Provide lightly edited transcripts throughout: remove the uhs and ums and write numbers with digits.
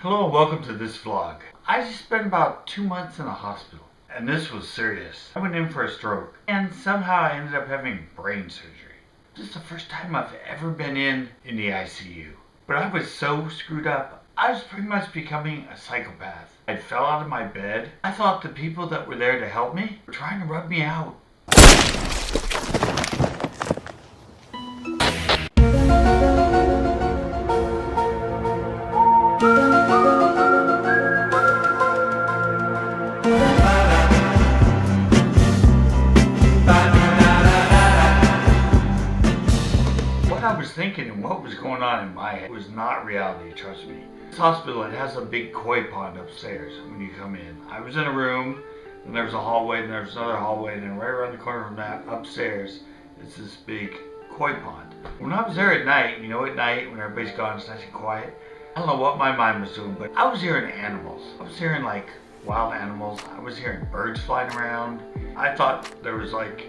Hello and welcome to this vlog. I just spent about 2 months in a hospital, and this was serious. I went in for a stroke, and somehow I ended up having brain surgery. This is the first time I've ever been in the ICU. But I was so screwed up, I was pretty much becoming a psychopath. I fell out of my bed. I thought the people that were there to help me were trying to rub me out. What I was thinking and what was going on in my head was not reality, trust me. This hospital, it has a big koi pond upstairs when you come in. I was in a room, and there was a hallway, and there was another hallway, and then right around the corner from that, upstairs, is this big koi pond. When I was there at night, at night when everybody's gone, it's nice and quiet, I don't know what my mind was doing, but I was hearing animals. I was hearing like wild animals. I was hearing birds flying around. I thought there was like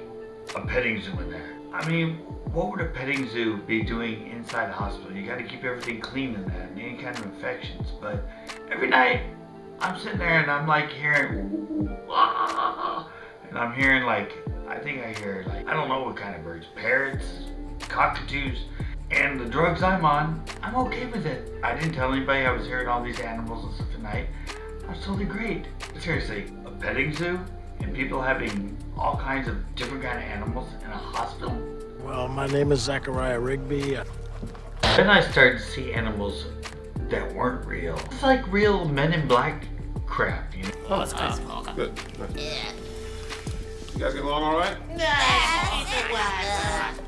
a petting zoo in there. I mean, what would a petting zoo be doing inside a hospital? You got to keep everything clean in that, and any kind of infections. But every night, I'm sitting there and I'm like hearing, and I'm hearing like, I think I hear like, I don't know what kind of birds, parrots, cockatoos, and the drugs I'm on, I'm okay with it. I didn't tell anybody I was hearing all these animals and stuff at night. I was totally great. But seriously, a petting zoo? And people having all kinds of different kind of animals in a hospital? Well, my name is Zachariah Rigby. Then I started to see animals that weren't real. It's like real Men in Black crap, Oh, it's nice. Good. Yeah. You guys get along all right?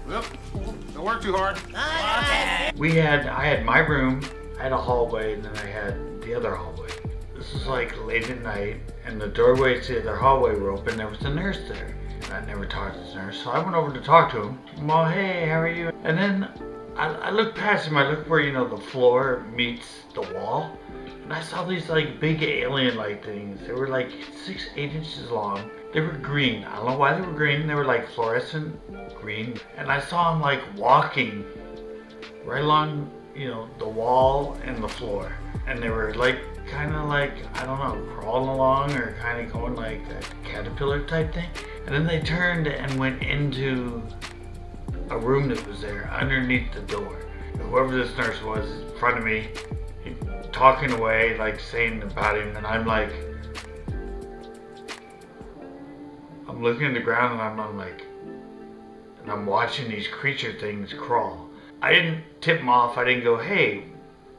Yep. Don't work too hard. I had my room, I had a hallway, and then I had the other hallway. This was like late at night, and the doorways to the other hallway were open. There was a nurse there. And I never talked to the nurse, so I went over to talk to him. Well, hey, how are you? And then I looked past him. I looked where, the floor meets the wall. And I saw these like big alien-like things. They were like 6-8 inches long. They were green. I don't know why they were green. They were like fluorescent green. And I saw them like walking right along, the wall and the floor. And they were like, kind of like, I don't know, crawling along or kind of going like a caterpillar type thing. And then they turned and went into a room that was there underneath the door. Whoever this nurse was in front of me, talking away, like saying about him, and I'm like, I'm looking at the ground and I'm like, and I'm watching these creature things crawl. I didn't tip them off. I didn't go, hey,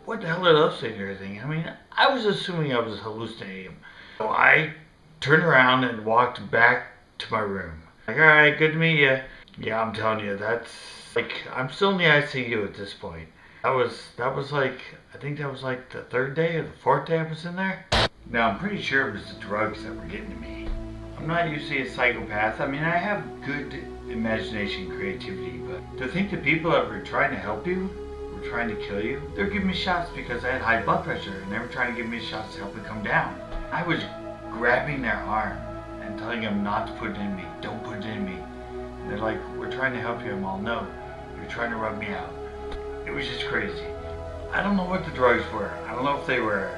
what the hell are those things or anything? I mean, I was assuming I was hallucinating. So I turned around and walked back to my room. Like, all right, good to meet you. Yeah, I'm telling you, that's like, I'm still in the ICU at this point. That was like, I think that was like the 3rd day or the 4th day I was in there. Now, I'm pretty sure it was the drugs that were getting to me. I'm not usually a psychopath. I mean, I have good imagination, creativity, but to think the people that were trying to help you were trying to kill you, they were giving me shots because I had high blood pressure, and they were trying to give me shots to help me come down. I was grabbing their arm and telling them not to put it in me, don't put it in me. And they're like, we're trying to help you. I'm all, no, you're trying to rub me out. It was just crazy. I don't know what the drugs were. I don't know if they were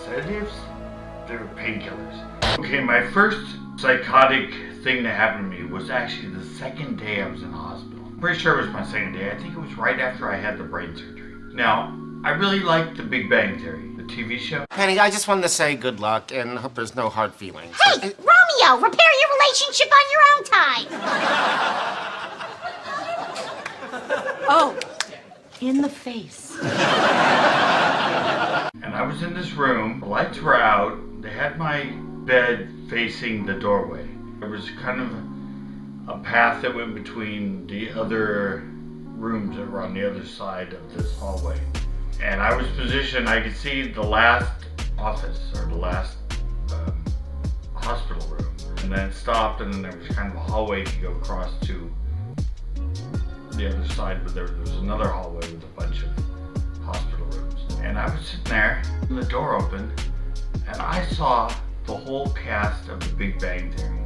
sedatives, they were painkillers. Okay, my first psychotic thing that happened to me was actually the 2nd day I was in the hospital. I'm pretty sure it was my 2nd day. I think it was right after I had the brain surgery. Now, I really liked The Big Bang Theory, the TV show. Penny, I just wanted to say good luck and hope there's no hard feelings. Hey, Romeo, repair your relationship on your own time. Oh, in the face. And I was in this room, the lights were out, they had my bed facing the doorway. There was kind of a path that went between the other rooms that were on the other side of this hallway. And I was positioned, I could see the last office, or the last hospital room. And then it stopped, and then there was kind of a hallway you could go across to the other side, but there was another hallway with a bunch of hospital rooms. And I was sitting there, and the door opened, and I saw the whole cast of The Big Bang Theory.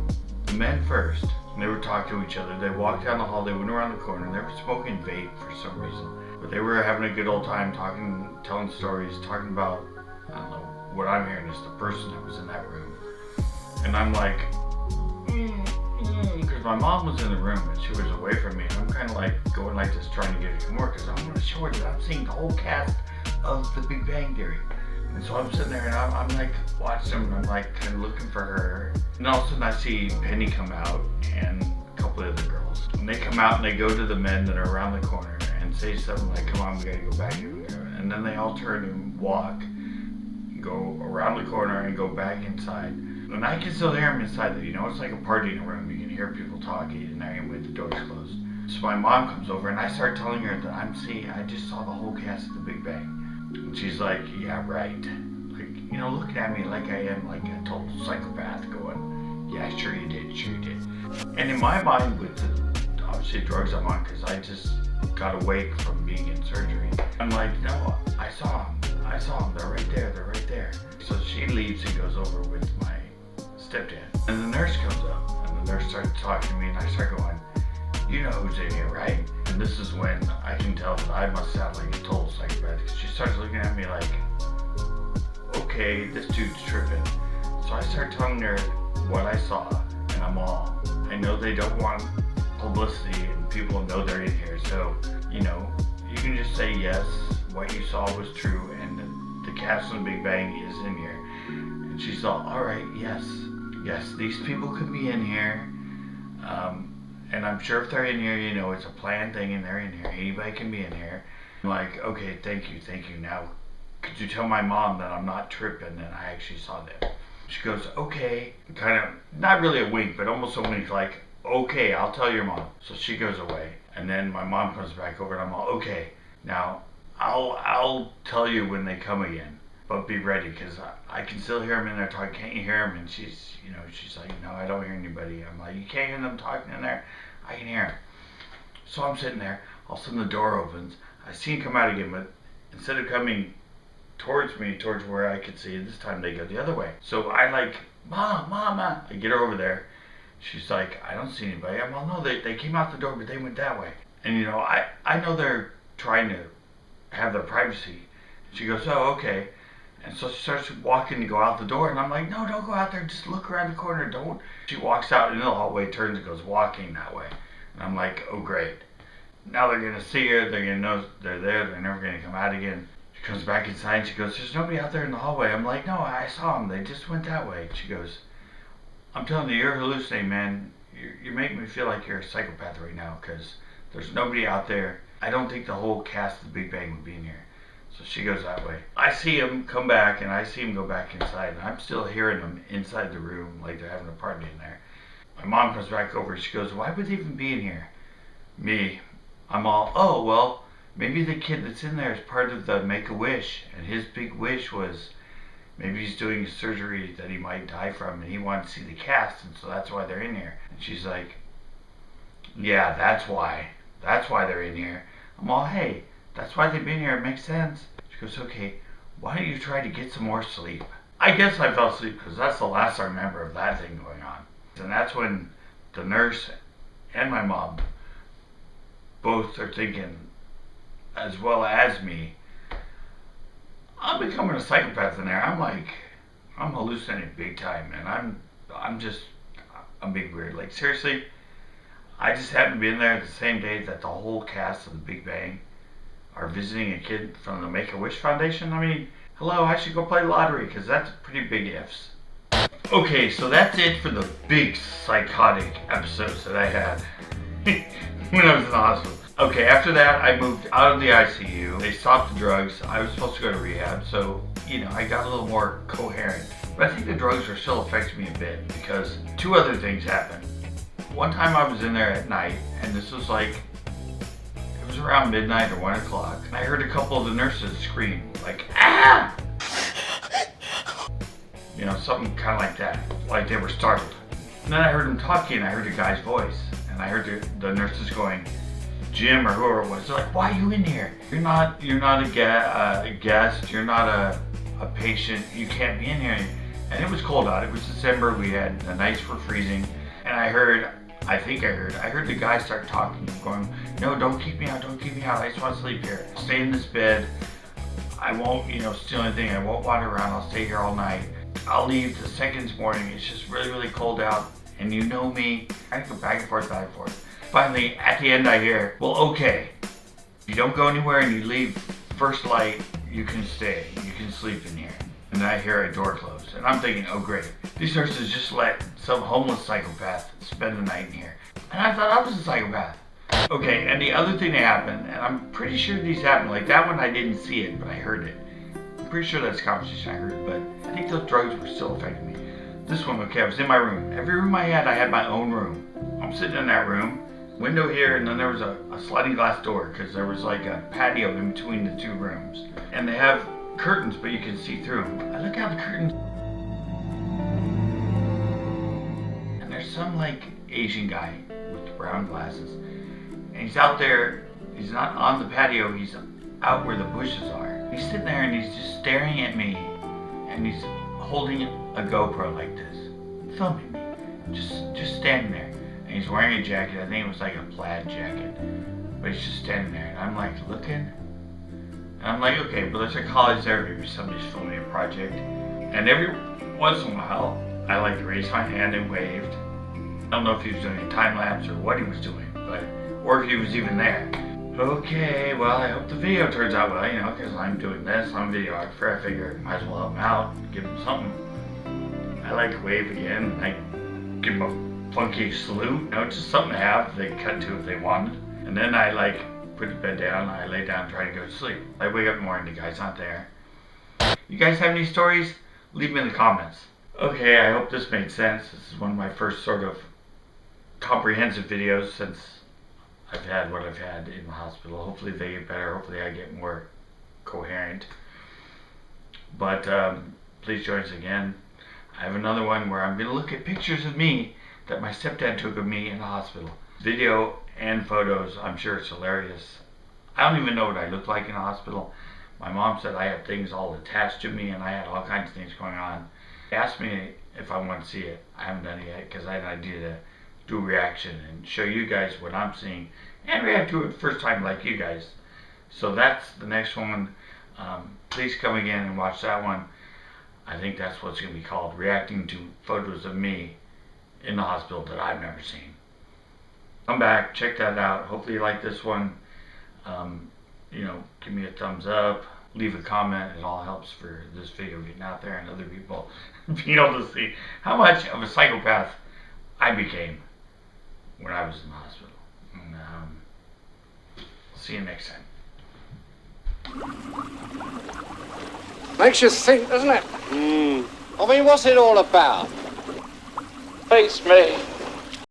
The men first, and they were talking to each other. They walked down the hall, they went around the corner, and they were smoking vape for some reason. But they were having a good old time talking, telling stories, talking about I don't know. What I'm hearing is the person that was in that room. And I'm like, because my mom was in the room and she was away from me. And I'm kind of like going like this, trying to get her to come over because I want to show her that I'm seeing the whole cast of The Big Bang Theory. And so I'm sitting there and I'm like watching them and I'm like kind of looking for her. And all of a sudden I see Penny come out and a couple of other girls. And they come out and they go to the men that are around the corner and say something like, come on, we gotta go back here. And then they all turn and walk, go around the corner and go back inside. And I can still hear them inside. It's like a party in a room. You can hear people talking in there with the doors closed. So my mom comes over and I start telling her that I just saw the whole cast of The Big Bang. And she's like, yeah, right. Like, looking at me like I am like a total psychopath going, yeah, sure you did. And in my mind, with the obviously drugs I'm on, because I just got awake from being in surgery, I'm like, no, I saw them, they're right there. So she leaves and goes over with my stepdad. And the nurse comes up, and the nurse starts talking to me, and I start going, you know who's in here, right? And this is when I can tell that I must sound like a total psychopath, because she starts looking at me like, okay, this dude's tripping. So I start telling her what I saw, and I know they don't want publicity, and people know they're in here, so, you can just say yes, what you saw was true, and the cast of The Big Bang is in here. And she's all, alright, yes, these people can be in here, and I'm sure if they're in here, it's a planned thing and they're in here. Anybody can be in here. I'm like, okay, thank you. Now, could you tell my mom that I'm not tripping and I actually saw them? She goes, okay, kind of, not really a wink, but almost a wink, like, okay, I'll tell your mom. So she goes away, and then my mom comes back over and I'm all, okay, now, I'll tell you when they come again, but be ready, because I can still hear them in there talking. Can't you hear them? And she's like, no, I don't hear anybody. I'm like, you can't hear them talking in there? I can hear them. So I'm sitting there, all of a sudden the door opens. I see them come out again, but instead of coming towards me, towards where I could see, this time they go the other way. So I like, Mama. I get her over there. She's like, I don't see anybody. I'm all, no, they came out the door, but they went that way. And I know they're trying to have their privacy. She goes, oh, okay. And so she starts walking to go out the door, and I'm like, no, don't go out there, just look around the corner, don't. She walks out into the hallway, turns and goes walking that way. And I'm like, oh great. Now they're gonna see her, they're gonna know they're there, they're never gonna come out again. She comes back inside and she goes, there's nobody out there in the hallway. I'm like, no, I saw them, they just went that way. She goes, I'm telling you, you're hallucinating, man. You make me feel like you're a psychopath right now, because there's nobody out there. I don't think the whole cast of The Big Bang would be in here. So she goes that way. I see him come back, and I see him go back inside, and I'm still hearing them inside the room like they're having a party in there. My mom comes back over, and she goes, why would they even be in here? Me, I'm all, oh, well, maybe the kid that's in there is part of the Make-A-Wish, and his big wish was maybe he's doing a surgery that he might die from, and he wanted to see the cast, and so that's why they're in here. And she's like, yeah, that's why they're in here. I'm all, hey, that's why they've been here, it makes sense. She goes, okay, why don't you try to get some more sleep? I guess I fell asleep because that's the last I remember of that thing going on. And that's when the nurse and my mom both are thinking, as well as me, I'm becoming a psychopath in there. I'm hallucinating big time, and I'm being weird. Like, seriously, I just happened to be in there the same day that the whole cast of The Big Bang are visiting a kid from the Make-A-Wish Foundation. I mean, hello, I should go play lottery, because that's pretty big ifs. Okay, so that's it for the big psychotic episodes that I had when I was in the hospital. Okay, after that, I moved out of the ICU. They stopped the drugs. I was supposed to go to rehab, so, I got a little more coherent. But I think the drugs are still affecting me a bit, because two other things happened. One time I was in there at night, and this was like, it was around midnight or 1 o'clock, and I heard a couple of the nurses scream, like, ah! Something kind of like that, like they were startled. And then I heard them talking, and I heard a guy's voice, and I heard the nurses going, Jim or whoever it was, they're like, why are you in here? You're not a guest, you're not a patient, you can't be in here. And it was cold out, it was December, the nights were freezing, and I heard the guy start talking, going, no, don't keep me out, I just want to sleep here. Stay in this bed, I won't, steal anything. I won't wander around. I'll stay here all night. I'll leave the second morning. It's just really, really cold out. And you know me, I go back and forth, back and forth. Finally, at the end I hear, well, okay. If you don't go anywhere and you leave first light, you can stay. You can sleep in here. And then I hear a door close. And I'm thinking, oh great. These nurses just let some homeless psychopath spend the night in here. And I thought I was a psychopath. Okay, and the other thing that happened, and I'm pretty sure these happened, like that one I didn't see it, but I heard it. I'm pretty sure that's a conversation I heard, but I think those drugs were still affecting me. This one, okay, I was in my room. Every room I had my own room. I'm sitting in that room, window here, and then there was a sliding glass door, because there was like a patio in between the two rooms. And they have curtains, but you can see through them. I look out the curtains, and there's some like Asian guy with brown glasses. And he's out there, he's not on the patio, he's out where the bushes are. He's sitting there and he's just staring at me, and he's holding a GoPro like this, filming me, just standing there. And he's wearing a jacket, I think it was like a plaid jacket, but he's just standing there, and I'm like looking, and I'm like, okay, but there's a college there, maybe somebody's filming a project, and every once in a while, I like raised my hand and waved. I don't know if he was doing a time lapse or what he was doing, or if he was even there. Okay, well, I hope the video turns out well, because I'm doing this, I'm a videographer, I figure I might as well help him out, give him something. I like wave again, I give him a funky salute, just something to have, they cut to if they wanted. And then I put the bed down, I lay down, try to go to sleep. I wake up in the morning, the guy's not there. You guys have any stories? Leave them in the comments. Okay, I hope this made sense. This is one of my first sort of comprehensive videos since I've had what I've had in the hospital. Hopefully they get better. Hopefully I get more coherent. But please join us again. I have another one where I'm going to look at pictures of me that my stepdad took of me in the hospital. Video and photos. I'm sure it's hilarious. I don't even know what I look like in the hospital. My mom said I had things all attached to me and I had all kinds of things going on. She asked me if I want to see it. I haven't done it yet because I had an idea to do a reaction and show you guys what I'm seeing and react to it first time like you guys. So that's the next one. Please come again and watch that one. I think that's what's going to be called, reacting to photos of me in the hospital that I've never seen. Come back, check that out. Hopefully you like this one. Give me a thumbs up, leave a comment. It all helps for this video getting out there and other people being able to see how much of a psychopath I became when I was in the hospital. And, see you next time. Makes you think, doesn't it? I mean, what's it all about? Beats me.